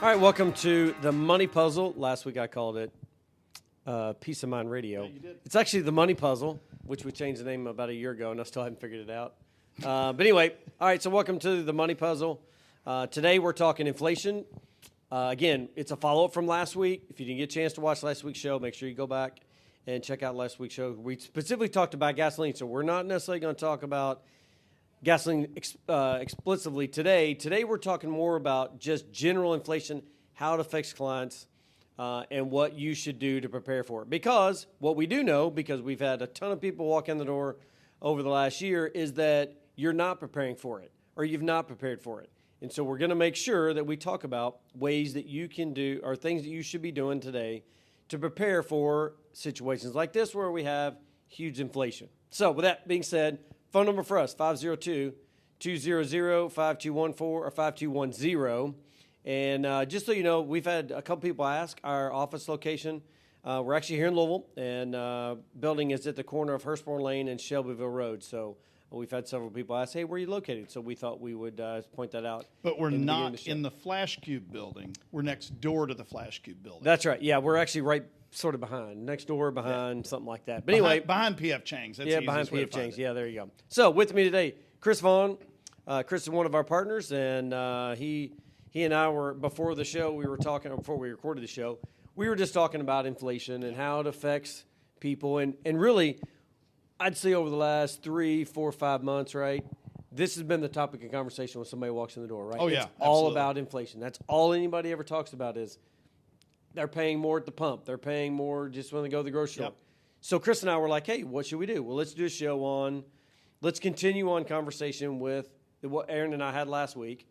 All right, welcome to the Money Puzzle. Last week I called it Peace of Mind Radio. Yeah, you did. It's actually the Money Puzzle, which we changed the name about a year ago, and I still haven't figured it out. But anyway, all right, so welcome to the Money Puzzle. Today we're talking inflation. Again, it's a follow-up from last week. If you didn't get a chance to watch last week's show, make sure you go back and check out last week's show. We specifically talked about gasoline, so we're not necessarily going to talk about gasoline explicitly today. Today we're talking more about just general inflation, how it affects clients, and what you should do to prepare for it. Because what we do know, because we've had a ton of people walk in the door over the last year, is that you're not preparing for it, or you've not prepared for it. And so we're going to make sure that we talk about ways that you can do, or things that you should be doing today to prepare for situations like this where we have huge inflation. So with that being said, phone number for us, 502-200-5214 or 5210. And just so you know, we've had a couple people ask our office location. We're actually here in Louisville, and building is at the corner of Hurstbourne Lane and Shelbyville Road. So we've had several people ask, hey, where are you located? So we thought we would point that out. But we're not in the Flash Cube building. We're next door to the Flash Cube building. That's right. Yeah, we're actually right sort of behind, next door, behind, something like that. But anyway. Behind P.F. Chang's. That's behind P.F. Chang's. Yeah, there you go. So with me today, Chris Vaughn. Chris is one of our partners, and he and I were, before the show, before we recorded the show, we were just talking about inflation and how it affects people. And really, I'd say over the last 3, 4, 5 months, right, this has been the topic of conversation when somebody walks in the door, right? Oh, yeah, It's all about inflation. That's all anybody ever talks about is they're paying more at the pump. They're paying more just when they go to the grocery store. So Chris and I were like, hey, what should we do? Well, let's do a show on, let's continue on conversation with what Aaron and I had last week,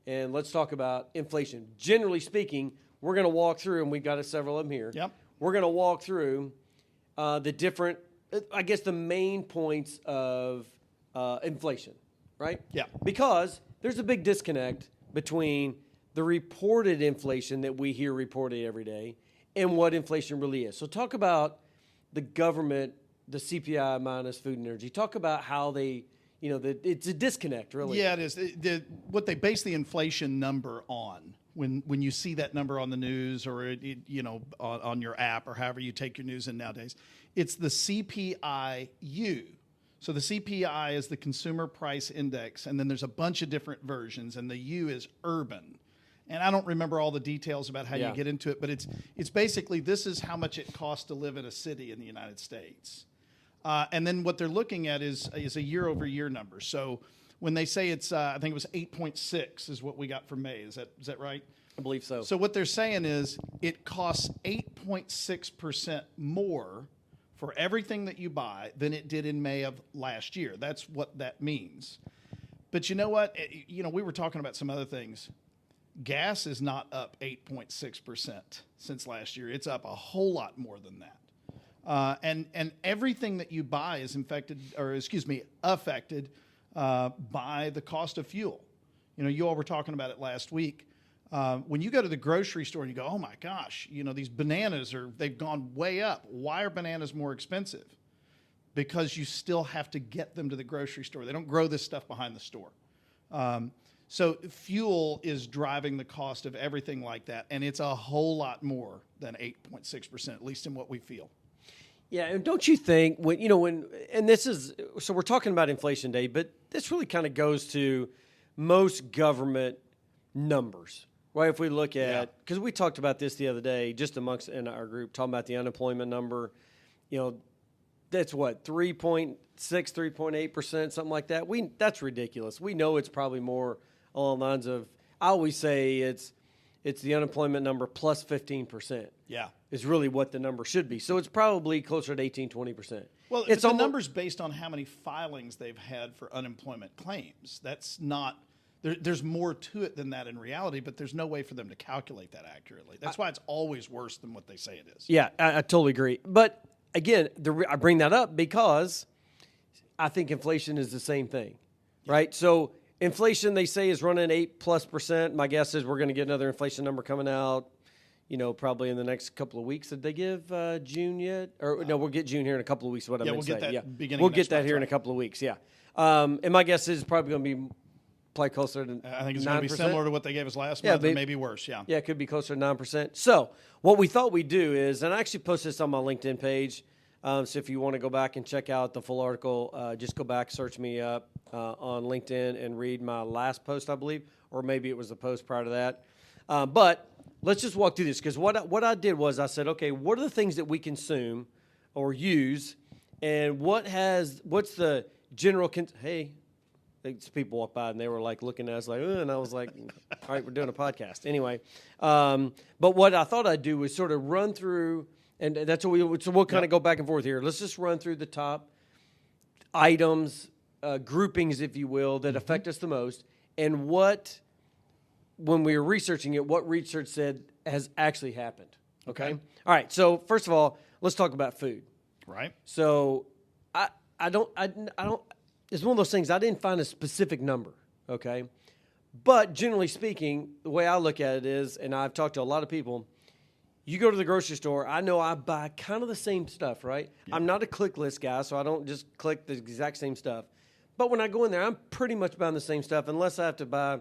and let's talk about inflation. Generally speaking, we're going to walk through, and we've got several of them here. Yep. We're going to walk through the different, I guess, the main points of inflation, right? Yeah. Because there's a big disconnect between the reported inflation that we hear reported every day and what inflation really is. So talk about the government, the CPI minus food and energy. Talk about how they, it's a disconnect, really. Yeah, it is. What they base the inflation number on, when you see that number on the news or on your app or however you take your news in nowadays, it's the CPI-U. So the CPI is the Consumer Price Index, and then there's a bunch of different versions, and the U is urban. And I don't remember all the details about how you get into it, but it's basically this is how much it costs to live in a city in the United States. And then what they're looking at is a year-over-year number. So when they say it's, I think it was 8.6 is what we got for May. Is that right? I believe so. So what they're saying is it costs 8.6% more for everything that you buy than it did in May of last year. That's what that means. But you know what? We were talking about some other things. Gas is not up 8.6% since last year. It's up a whole lot more than that. And everything that you buy is affected by the cost of fuel. You all were talking about it last week. When you go to the grocery store and you go, oh my gosh, these bananas they've gone way up. Why are bananas more expensive? Because you still have to get them to the grocery store. They don't grow this stuff behind the store. So fuel is driving the cost of everything like that, and it's a whole lot more than 8.6%, at least in what we feel. Yeah, and don't you think so we're talking about inflation day, but this really kind of goes to most government numbers, right? If we look at, because we talked about this the other day, just in our group, talking about the unemployment number, that's what, 3.6, 3.8%, something like that. That's ridiculous. We know it's probably more along the lines of, I always say it's the unemployment number plus 15%. Yeah. Is really what the number should be. So it's probably closer to 18, 20%. Well, it's the numbers based on how many filings they've had for unemployment claims. That's not, there's more to it than that in reality, but there's no way for them to calculate that accurately. That's why it's always worse than what they say it is. Yeah, I totally agree. But again, I bring that up because I think inflation is the same thing, right? So inflation, they say, is running 8+%. My guess is we're going to get another inflation number coming out, probably in the next couple of weeks. Did they give June yet? Or no, we'll get June here in a couple of weeks. What I meant to say. We'll get that We'll get that month, here in a couple of weeks. Yeah, and my guess is probably going to be probably closer to 9%. I think it's going to be similar to what they gave us last Yeah, month, or maybe worse. Yeah. Yeah, it could be closer to 9%. So what we thought we'd do is, and I actually posted this on my LinkedIn page. So if you want to go back and check out the full article, just go back, search me up on LinkedIn, and read my last post, I believe, or maybe it was the post prior to that. But let's just walk through this, because what I did was I said, okay, what are the things that we consume or use, and what's the general hey, people walked by and they were like looking at us like, and I was like, all right, we're doing a podcast anyway. But what I thought I'd do was sort of run through, and that's what we'll kind of go back and forth here. Let's just run through the top items, groupings, if you will, that affect us the most, and when we were researching it, what research said has actually happened. Okay. All right. So first of all, let's talk about food. Right. So I don't. It's one of those things. I didn't find a specific number. Okay. But generally speaking, the way I look at it is, and I've talked to a lot of people, you go to the grocery store, I know I buy kind of the same stuff, right? Yep. I'm not a click list guy, so I don't just click the exact same stuff. But when I go in there, I'm pretty much buying the same stuff, unless I have to buy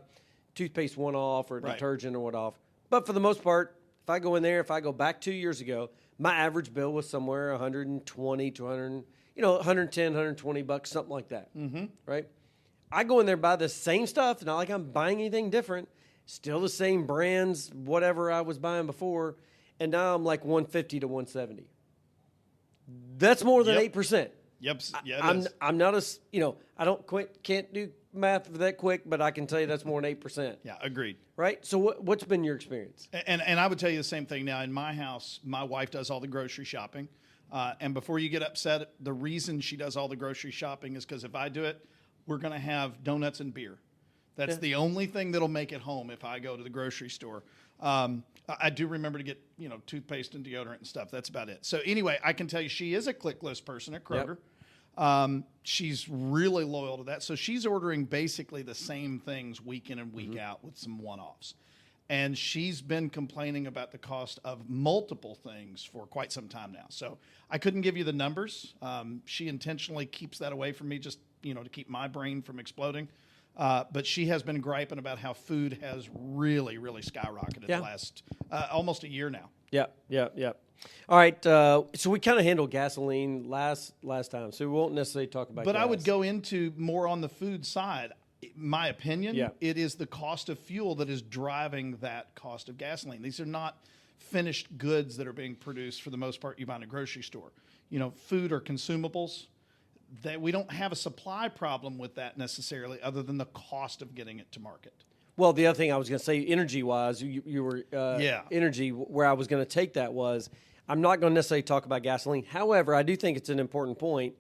toothpaste one off or detergent or what off. But for the most part, if I go in there, if I go back 2 years ago, my average bill was somewhere 120 to 100, 110, 120 bucks, something like that. Right? I go in there, buy the same stuff, not like I'm buying anything different, still the same brands, whatever I was buying before, and now I'm like 150 to 170. That's more than 8%. Yep. Yeah, I'm not can't do math that quick, but I can tell you that's more than 8%. Yeah, agreed. Right? So what's been your experience? And I would tell you the same thing now. In my house, my wife does all the grocery shopping. And before you get upset, the reason she does all the grocery shopping is because if I do it, we're going to have donuts and beer. That's the only thing that'll make it home if I go to the grocery store. I do remember to get, toothpaste and deodorant and stuff. That's about it. So anyway, I can tell you she is a click list person at Kroger. Yep. She's really loyal to that. So she's ordering basically the same things week in and week out with some one-offs. And she's been complaining about the cost of multiple things for quite some time now. So I couldn't give you the numbers. She intentionally keeps that away from me just, to keep my brain from exploding. But she has been griping about how food has really, really skyrocketed the last almost a year now. Yeah. All right. So we kind of handled gasoline last time, so we won't necessarily talk about. But gas. I would go into more on the food side. My opinion, it is the cost of fuel that is driving that cost of gasoline. These are not finished goods that are being produced for the most part you buy in a grocery store. Food or consumables. That we don't have a supply problem with that necessarily, other than the cost of getting it to market. Well, the other thing I was going to say, energy-wise, you were energy. Where I was going to take that was, I'm not going to necessarily talk about gasoline. However, I do think it's an important point,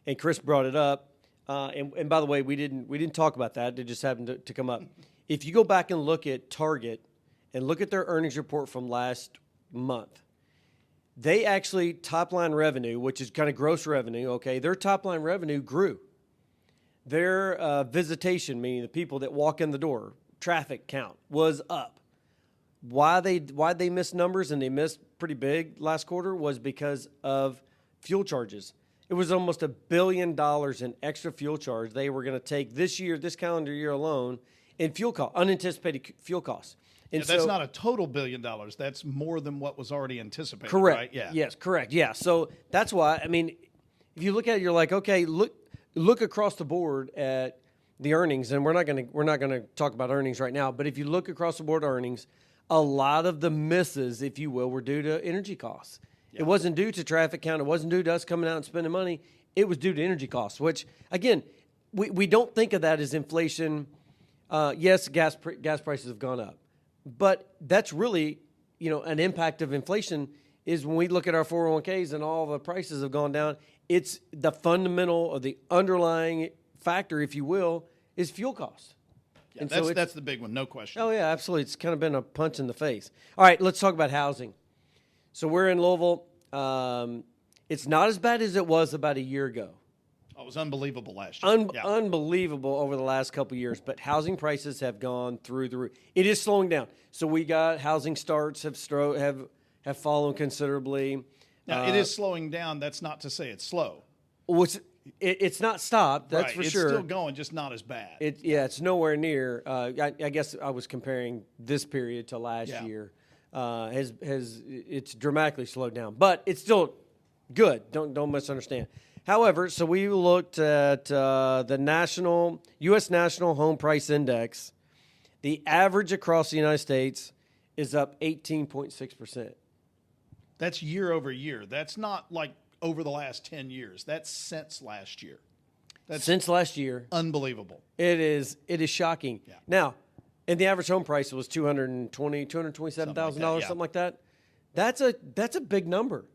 and Chris brought it up. And by the way, we didn't talk about that. It just happened to come up. If you go back and look at Target and look at their earnings report from last month, they actually, top-line revenue, which is kind of gross revenue, okay, their top-line revenue grew. Their visitation, meaning the people that walk in the door, traffic count, was up. Why they missed numbers, and they missed pretty big last quarter, was because of fuel charges. It was almost $1 billion in extra fuel charge they were going to take this calendar year alone, in fuel cost, unanticipated fuel costs. And that's not a total $1 billion. That's more than what was already anticipated. Correct. Right? Yeah. Yes. Correct. Yeah. So that's why. I mean, if you look at it, you're like, okay, look across the board at the earnings, and we're not going to talk about earnings right now. But if you look across the board earnings, a lot of the misses, if you will, were due to energy costs. Yeah. It wasn't due to traffic count. It wasn't due to us coming out and spending money. It was due to energy costs, which again, we don't think of that as inflation. Yes, gas prices have gone up. But that's really, an impact of inflation is when we look at our 401ks and all the prices have gone down. It's the fundamental or the underlying factor, if you will, is fuel costs. Yeah, and that's the big one, no question. Oh, yeah, absolutely. It's kind of been a punch in the face. All right, let's talk about housing. So we're in Louisville. It's not as bad as it was about a year ago. Oh, it was unbelievable last year. Unbelievable over the last couple of years, but housing prices have gone through the roof. It is slowing down. So we got housing starts have fallen considerably. Now, it is slowing down. That's not to say it's slow. It's not stopped. That's right. for It's sure. still going, just not as bad. It's nowhere near. I guess I was comparing this period to last Yeah. year. It's dramatically slowed down, but it's still good. Don't misunderstand. However, so we looked at the U.S. National Home Price Index. The average across the United States is up 18.6%. That's year over year. That's not like over the last 10 years. That's since last year. That's Since last year, unbelievable. it is shocking. Yeah. Now, and the average home price was $227,000, something like that. That's a big number,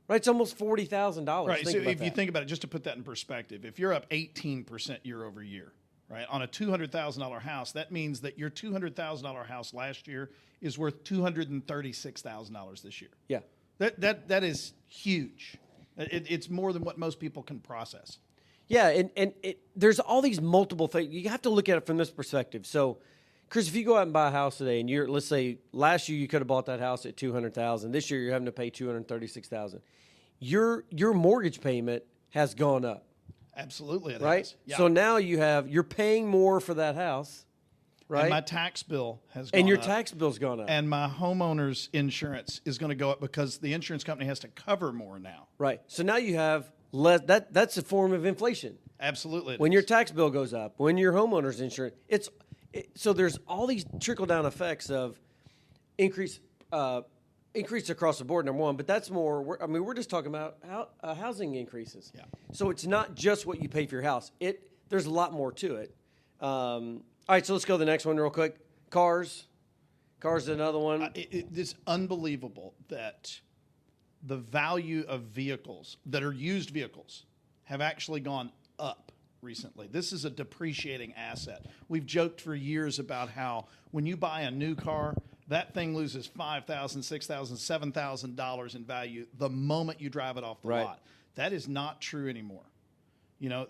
right? It's almost $40,000. Right. So if you think about it, just to put that in perspective, if you're up 18% year over year, right, on a $200,000 house, that means that your $200,000 house last year is worth $236,000 this year. Yeah. That is huge. It's more than what most people can process. Yeah, and there's all these multiple things. You have to look at it from this perspective. So, Chris, if you go out and buy a house today, and let's say last year you could have bought that house at $200,000. This year you're having to pay $236,000. Your mortgage payment has gone up, Absolutely, it right? has. Yeah. So now you're paying more for that house, right? And my tax bill has gone And your up. tax bill's gone up, And my homeowner's insurance is going to go up because the insurance company has to cover more now. right? So now you have less. That's a form of inflation. Absolutely. it When is. your tax bill goes up, when your homeowner's insurance, so there's all these trickle down effects of increase across the board. Number one, but that's more. We're just talking about housing increases. Yeah. So it's not just what you pay for your house. There's a lot more to it. All right, so let's go to the next one real quick. Cars is another one. It's unbelievable that the value of vehicles that are used vehicles have actually gone up recently. This is a depreciating asset. We've joked for years about how when you buy a new car, that thing loses $5,000, $6,000, $7,000 in value the moment you drive it off the Right. lot. That is not true anymore. You know,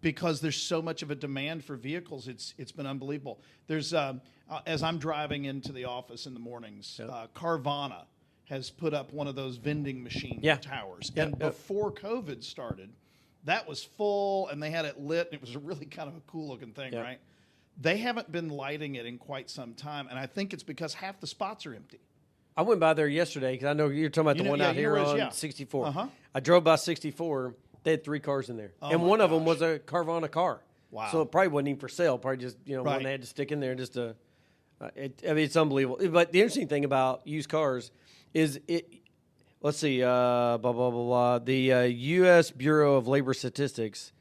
because there's so much of a demand for vehicles, it's been unbelievable. There's as I'm driving into the office in the mornings, Carvana has put up one of those vending machine towers, and before COVID started, that was full, and they had it lit, and it was a really kind of a cool looking thing, right? They haven't been lighting it in quite some time, and I think it's because half the spots are empty. I went by there yesterday because I know you're talking about the one out here on 64. Uh-huh. I drove by 64. They had 3 cars in there, and one of them was a Carvana car. Wow. So it probably wasn't even for sale. Probably just one they had to stick in there just to. It's unbelievable. But the interesting thing about used cars is Let's see. Blah blah blah blah. The U.S. Bureau of Labor Statistics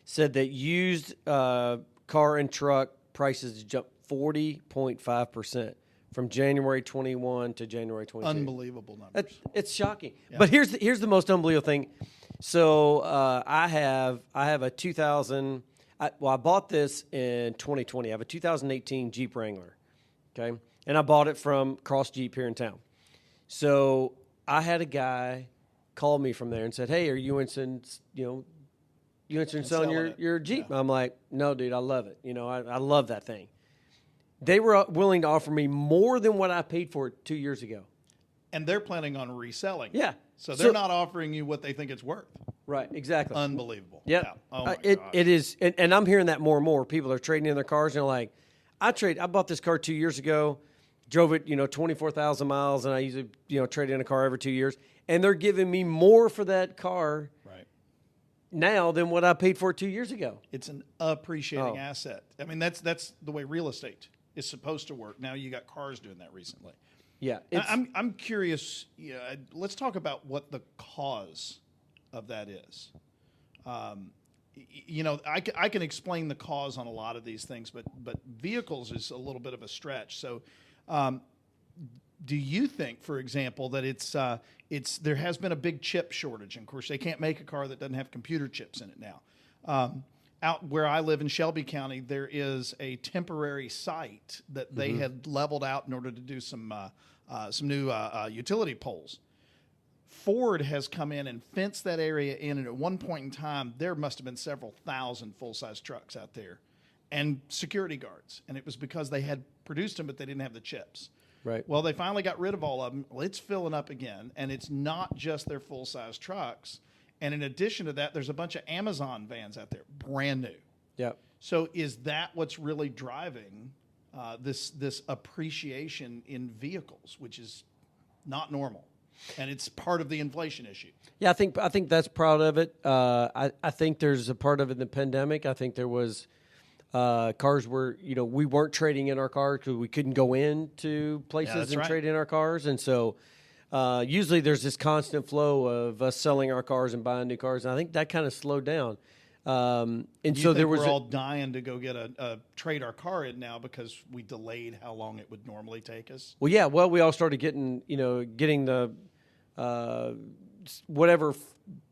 said that used car and truck prices jumped 40.5% from January 21 to January 22. Unbelievable numbers. It's shocking. Yeah. But here's the most unbelievable thing. So I have a 2000. I bought this in 2020. I have a 2018 Jeep Wrangler. Okay, and I bought it from Cross Jeep here in town. So I had a guy call me from there and said, "Hey, are you interested in selling your Jeep?" Yeah. I'm like, "No, dude, I love it. I love that thing." They were willing to offer me more than what I paid for it 2 years ago. And they're planning on reselling. Yeah. So they're not offering you what they think it's worth. Right, exactly. Unbelievable. Yep. Yeah. Oh my gosh. It is, and I'm hearing that more and more. People are trading in their cars, and they're like, I bought this car 2 years ago, drove it, 24,000 miles, and I usually, trade in a car every 2 years, and they're giving me more for that car now than what I paid for it 2 years ago. It's an appreciating asset. I mean, that's the way real estate is supposed to work. Now you got cars doing that recently. Yeah. I'm curious. Let's talk about what the cause of that is. I can explain the cause on a lot of these things, but vehicles is a little bit of a stretch. So, do you think, for example, that there has been a big chip shortage? And of course, they can't make a car that doesn't have computer chips in it now. Out where I live in Shelby County, there is a temporary site that they had leveled out in order to do some new utility poles. Ford has come in and fenced that area in, and at one point in time, there must have been several thousand full-size trucks out there and security guards, and it was because they had produced them, but they didn't have the chips. Right. Well, they finally got rid of all of them. Well, it's filling up again, and it's not just their full-size trucks. And in addition to that, there's a bunch of Amazon vans out there, brand new. Yep. So is that what's really driving this appreciation in vehicles, which is not normal, and it's part of the inflation issue? Yeah, I think that's part of it. I think there's a part of it in the pandemic. I think there was cars were, we weren't trading in our cars because we couldn't go into places and trade in our cars, and so usually there's this constant flow of us selling our cars and buying new cars, and I think that kind of slowed down. And so there was we're all dying to go get a trade our car in now because we delayed how long it would normally take us. Well, yeah. Well, we all started getting the whatever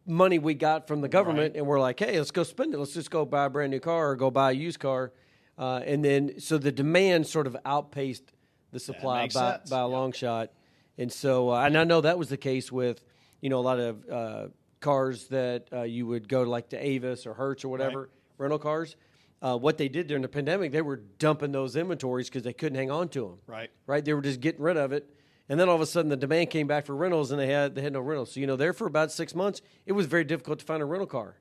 money we got from the government, and we're like, hey, let's go spend it. Let's just go buy a brand new car or go buy a used car. And then so the demand sort of outpaced the supply by a long shot. And so, and I know that was the case with, a lot of cars that you would go to like to Avis or Hertz or whatever, rental cars. What they did during the pandemic, they were dumping those inventories because they couldn't hang on to them. Right. They were just getting rid of it. And then all of a sudden the demand came back for rentals and they had no rentals. So, there for about 6 months, it was very difficult to find a rental car.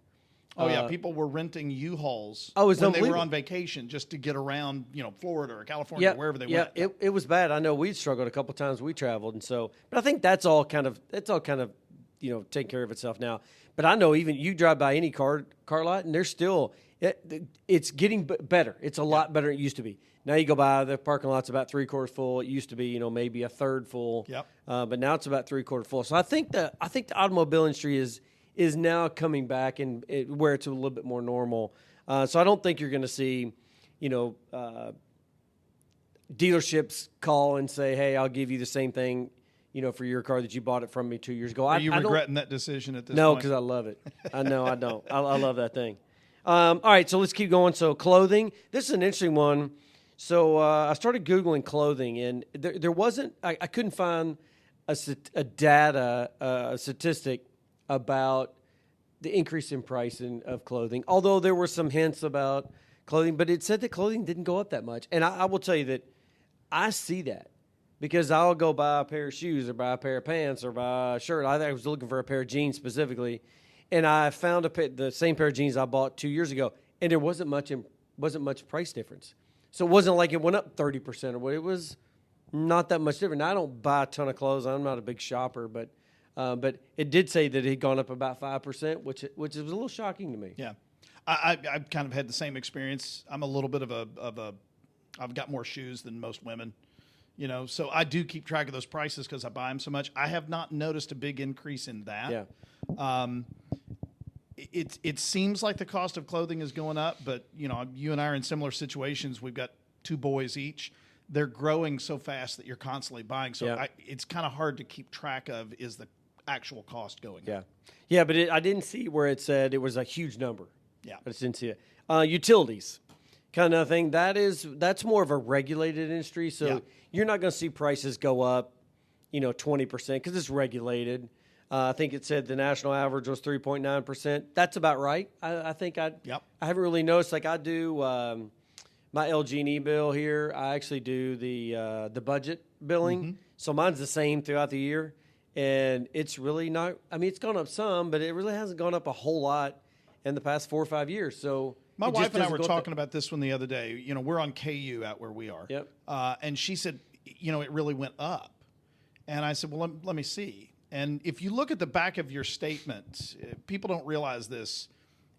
Oh, yeah. People were renting U-Hauls when they were on vacation just to get around, Florida or California or wherever they went. Yeah, it was bad. I know we struggled a couple of times we traveled. And so, but I think that's all kind of, taking care of itself now. But I know even you drive by any car lot and there's still, it's getting better. It's a lot better than it used to be. Now you go by, the parking lot's about 3/4 full. It used to be, maybe a third full. Yep. But now it's about 3/4 full. So I think the automobile industry is now coming back and where it's a little bit more normal. So I don't think you're going to see, dealerships call and say, hey, I'll give you the same thing, for your car that you bought it from me 2 years ago. Are you regretting that decision at this point? No, because I love it. I know I don't. I love that thing. All right, so let's keep going. So clothing. This is an interesting one. So I started Googling clothing, and there wasn't – I couldn't find a statistic about the increase in price of clothing, although there were some hints about clothing. But it said that clothing didn't go up that much. And I will tell you that I see that because I'll go buy a pair of shoes or buy a pair of pants or buy a shirt. I was looking for a pair of jeans specifically, and I found the same pair of jeans I bought 2 years ago, and there wasn't much price difference. So it wasn't like it went up 30% or what. It was not that much different. Now, I don't buy a ton of clothes. I'm not a big shopper, but it did say that it had gone up about 5%, which is a little shocking to me. Yeah, I've kind of had the same experience. I'm a little bit of I've got more shoes than most women, so I do keep track of those prices because I buy them so much. I have not noticed a big increase in that. Yeah. It seems like the cost of clothing is going up, but you and I are in similar situations. We've got 2 boys each. They're growing so fast that you're constantly buying. So it's kind of hard to keep track of is the actual cost going up. Yeah, but I didn't see where it said it was a huge number. Yeah, I just didn't see it. Utilities, kind of thing. That's more of a regulated industry. So you're not going to see prices go up, 20% because it's regulated. I think it said the national average was 3.9%. That's about right. I think I haven't really noticed. Like I do my LG&E bill here. I actually do the budget billing. Mm-hmm. So mine's the same throughout the year. And it's really not – I mean, it's gone up some, but it really hasn't gone up a whole lot in the past 4 or 5 years. So my wife and I were talking about this one the other day. We're on KU out where we are. Yep. And she said, it really went up. And I said, well, let me see. And if you look at the back of your statement, people don't realize this.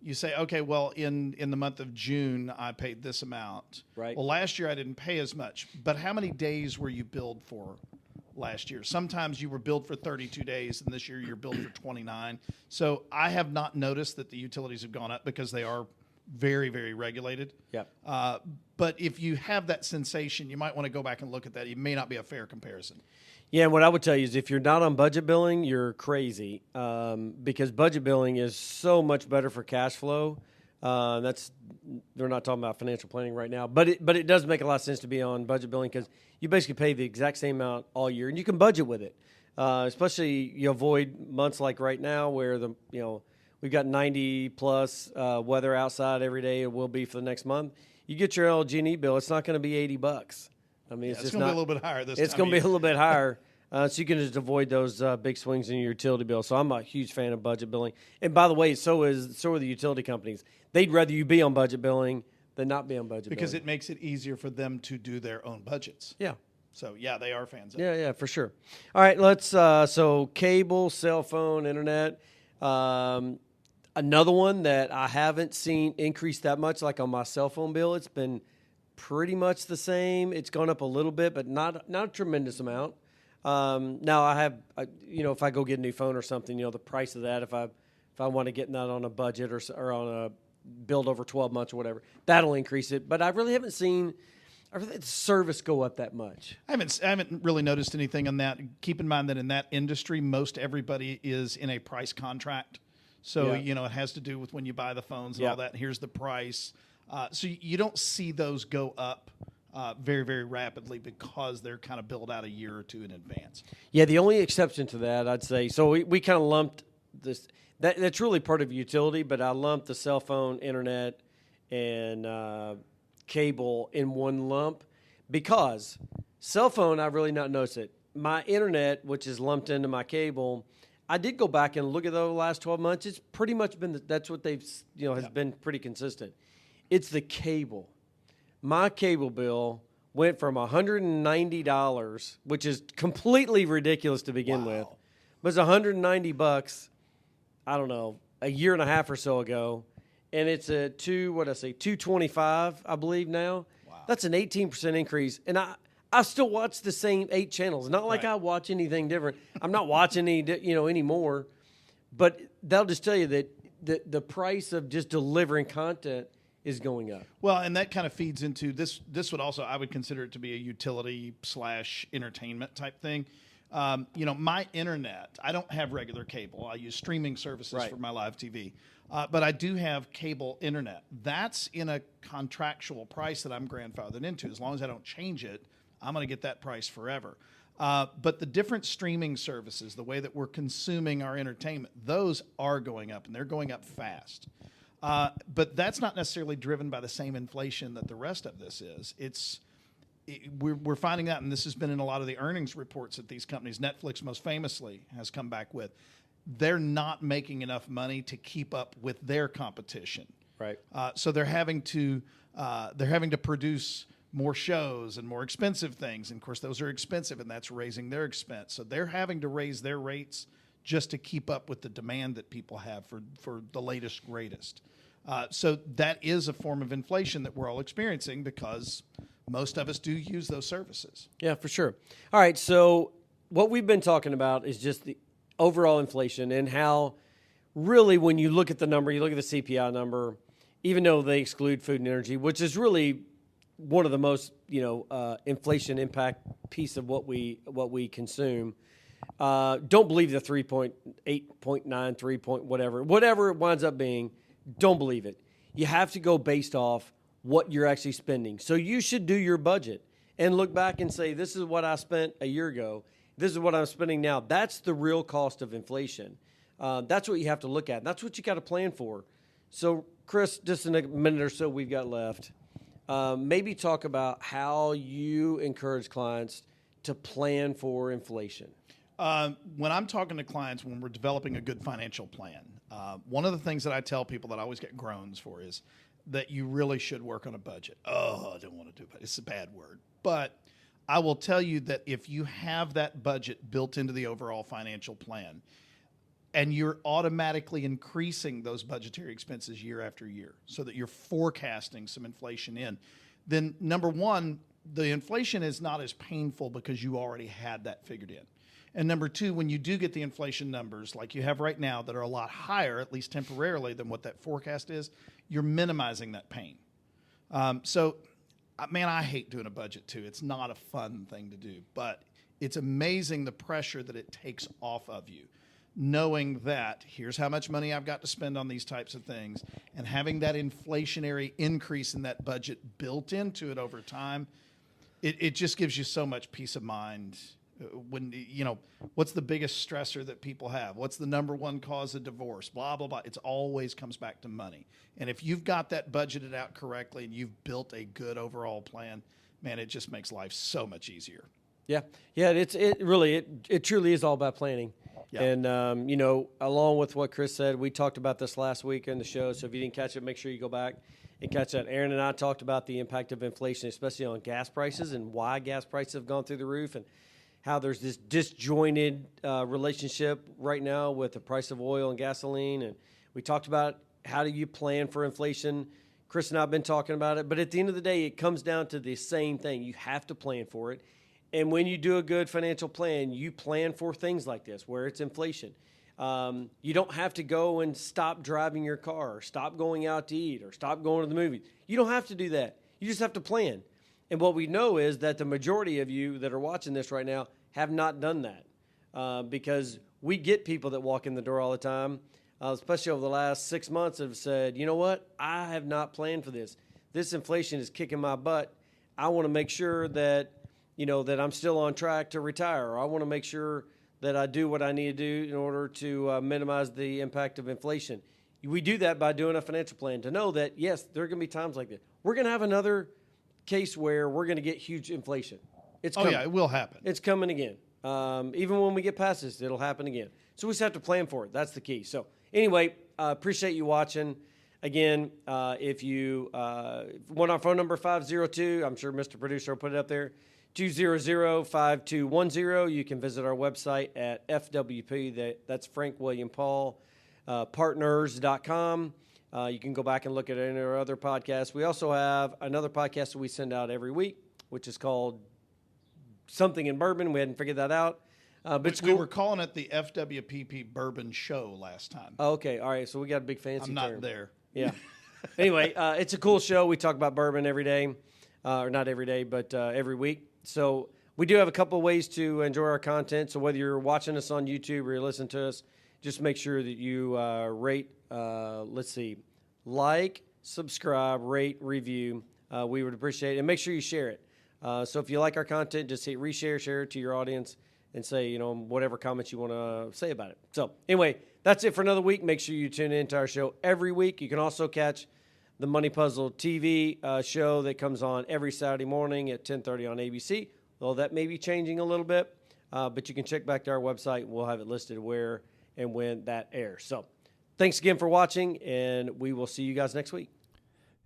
You say, okay, well, in the month of June, I paid this amount. Right. Well, last year I didn't pay as much. But how many days were you billed for last year? Sometimes you were billed for 32 days, and this year you're billed for 29. So I have not noticed that the utilities have gone up because they are very, very regulated. Yeah. But if you have that sensation, you might want to go back and look at that. It may not be a fair comparison. Yeah, and what I would tell you is if you're not on budget billing, you're crazy because budget billing is so much better for cash flow. They're not talking about financial planning right now, but it does make a lot of sense to be on budget billing because you basically pay the exact same amount all year, and you can budget with it. Especially you avoid months like right now where we've got 90 plus weather outside every day. It will be for the next month. You get your LG&E bill, it's not going to be $80. I mean, it's going to be a little bit higher this time. It's going to be a little bit higher. So you can just avoid those big swings in your utility bill. So I'm a huge fan of budget billing. And by the way, so are the utility companies. They'd rather you be on budget billing than not be on budget Because billing. it makes it easier for them to do their own budgets. Yeah. So, yeah, they are fans of it. Yeah, for sure. All right, let's so cable, cell phone, internet. Another one that I haven't seen increase that much, like on my cell phone bill, it's been pretty much the same. It's gone up a little bit, but not a tremendous amount. Now I have, if I go get a new phone or something, the price of that, if I want to get that on a budget or on a build over 12 months or whatever, that'll increase it. But I really haven't seen the service go up that much. I haven't really noticed anything on that. Keep in mind that in that industry, most everybody is in a price contract. So, Yeah. it has to do with when you buy the phones and Yeah. all that. And here's the price. So you don't see those go up very, very rapidly because they're kind of built out a year or two in advance. Yeah, the only exception to that, I'd say, so we kind of lumped this. That's really part of utility, but I lumped the cell phone, internet, and cable in one lump because cell phone, I've really not noticed it. My internet, which is lumped into my cable, I did go back and look at the last 12 months. It's pretty much been that's what they've has been pretty consistent. It's the cable. My cable bill went from $190, which is completely ridiculous to begin with, but it's $190. I don't know, a year and a half or so ago, and it's a $225, I believe now. Wow. That's an 18% increase, and I still watch the same 8 channels. Not like Right. I watch anything different. I'm not watching anymore. But they'll just tell you that the price of just delivering content is going up. Well, and that kind of feeds into this. This would also, I would consider it to be a utility / entertainment type thing. My internet, I don't have regular cable. I use streaming services Right. for my live TV. But I do have cable internet. That's in a contractual price that I'm grandfathered into. As long as I don't change it, I'm going to get that price forever. But the different streaming services, the way that we're consuming our entertainment, those are going up, and they're going up fast. But that's not necessarily driven by the same inflation that the rest of this is. We're finding out, and this has been in a lot of the earnings reports that these companies, Netflix most famously has come back with, they're not making enough money to keep up with their competition. Right. So they're having to produce more shows and more expensive things. And of course, those are expensive, and that's raising their expense. So they're having to raise their rates just to keep up with the demand that people have for the latest, greatest. So that is a form of inflation that we're all experiencing because most of us do use those services. Yeah, for sure. All right, so what we've been talking about is just the overall inflation and how really when you look at the number, you look at the CPI number, even though they exclude food and energy, which is really one of the most, inflation impact piece of what we consume. Don't believe the 3.8.9, 3 point whatever it winds up being. Don't believe it. You have to go based off what you're actually spending. So you should do your budget and look back and say, this is what I spent a year ago. This is what I'm spending now. That's the real cost of inflation. That's what you have to look at. That's what you got to plan for. So, Chris, just in a minute or so we've got left, maybe talk about how you encourage clients to plan for inflation. When I'm talking to clients, when we're developing a good financial plan, one of the things that I tell people that I always get groans for is that you really should work on a budget. Oh, I don't want to do it. It's a bad word. But I will tell you that if you have that budget built into the overall financial plan and you're automatically increasing those budgetary expenses year after year so that you're forecasting some inflation in, then number one, the inflation is not as painful because you already had that figured in. And number two, when you do get the inflation numbers like you have right now that are a lot higher, at least temporarily, than what that forecast is, you're minimizing that pain. Man, I hate doing a budget too. It's not a fun thing to do, but it's amazing the pressure that it takes off of you, knowing that here's how much money I've got to spend on these types of things, and having that inflationary increase in that budget built into it over time, it just gives you so much peace of mind. When, what's the biggest stressor that people have? What's the number one cause of divorce? Blah, blah, blah. It always comes back to money. And if you've got that budgeted out correctly and you've built a good overall plan, man, it just makes life so much easier. Yeah, yeah. It truly is all about planning. Yeah. And along with what Chris said, we talked about this last week in the show. So if you didn't catch it, make sure you go back and catch that. Aaron and I talked about the impact of inflation, especially on gas prices and why gas prices have gone through the roof, and how there's this disjointed relationship right now with the price of oil and gasoline. And we talked about how do you plan for inflation. Chris and I have been talking about it, but at the end of the day, it comes down to the same thing. You have to plan for it. And when you do a good financial plan, you plan for things like this, where it's inflation. You don't have to go and stop driving your car, or stop going out to eat, or stop going to the movies. You don't have to do that. You just have to plan. And what we know is that the majority of you that are watching this right now have not done that, because we get people that walk in the door all the time, especially over the last 6 months, have said, you know what, I have not planned for this. This inflation is kicking my butt. I want to make sure that that I'm still on track to retire. Or I want to make sure that I do what I need to do in order to minimize the impact of inflation. We do that by doing a financial plan to know that, yes, there are going to be times like this. We're going to have another case where we're going to get huge inflation. It's coming. Yeah, it will happen. It's coming again. Even when we get past this, it'll happen again. So we just have to plan for it. That's the key. So anyway, appreciate you watching. Again, if you want our phone number, 502, I'm sure Mr. Producer will put it up there, 200-5210. You can visit our website at FWP. That's Frank William Paul Partners.com. You can go back and look at any of our other podcasts. We also have another podcast that we send out every week, which is called Something in Bourbon. We hadn't figured that out. But it's cool. We were calling it the FWPP Bourbon Show last time. Oh, okay. All right. So we got a big fancy I'm term. not there. Yeah. Anyway, it's a cool show. We talk about bourbon every day. Or not every day, but every week. So we do have a couple of ways to enjoy our content. So whether you're watching us on YouTube or you're listening to us, just make sure that you rate, like, subscribe, rate, review. We would appreciate it. And make sure you share it. So if you like our content, just hit reshare, share it to your audience, and say, whatever comments you want to say about it. So anyway, that's it for another week. Make sure you tune into our show every week. You can also catch the Money Puzzle TV show that comes on every Saturday morning at 10:30 on ABC. Well, that may be changing a little bit, but you can check back to our website. We'll have it listed where and when that airs. So thanks again for watching, and we will see you guys next week.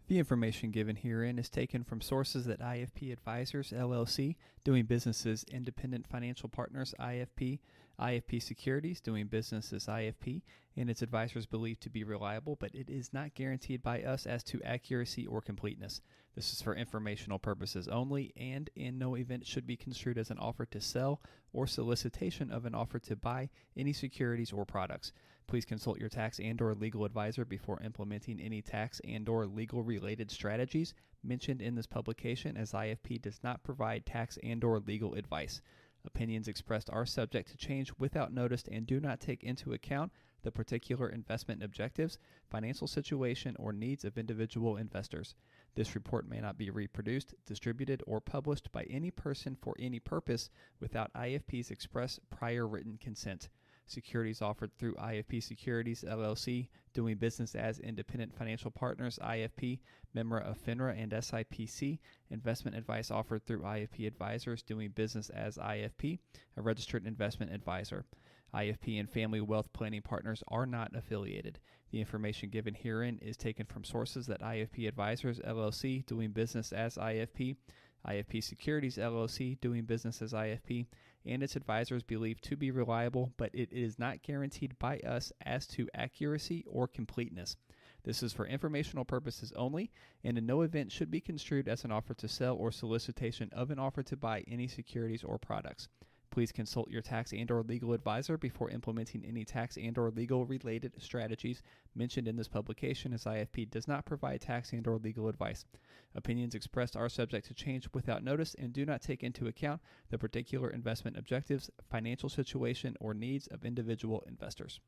The information given herein is taken from sources that IFP Advisors, LLC, doing business as Independent Financial Partners, IFP, IFP Securities, doing business as IFP, and its advisors believed to be reliable, but it is not guaranteed by us as to accuracy or completeness. This is for informational purposes only, and in no event should be construed as an offer to sell or solicitation of an offer to buy any securities or products. Please consult your tax and/or legal advisor before implementing any tax and/or legal-related strategies mentioned in this publication, as IFP does not provide tax and/or legal advice. Opinions expressed are subject to change without notice and do not take into account the particular investment objectives, financial situation, or needs of individual investors. This report may not be reproduced, distributed, or published by any person for any purpose without IFP's express prior written consent. Securities offered through IFP Securities, LLC, doing business as Independent Financial Partners, IFP, member of FINRA and SIPC. Investment advice offered through IFP Advisors, doing business as IFP, a registered investment advisor. IFP and Family Wealth Planning Partners are not affiliated. The information given herein is taken from sources that IFP Advisors, LLC, doing business as IFP, IFP Securities, LLC, doing business as IFP, and its advisors believe to be reliable, but it is not guaranteed by us as to accuracy or completeness. This is for informational purposes only, and in no event should be construed as an offer to sell or solicitation of an offer to buy any securities or products. Please consult your tax and/or legal advisor before implementing any tax and/or legal-related strategies mentioned in this publication, as IFP does not provide tax and/or legal advice. Opinions expressed are subject to change without notice and do not take into account the particular investment objectives, financial situation, or needs of individual investors.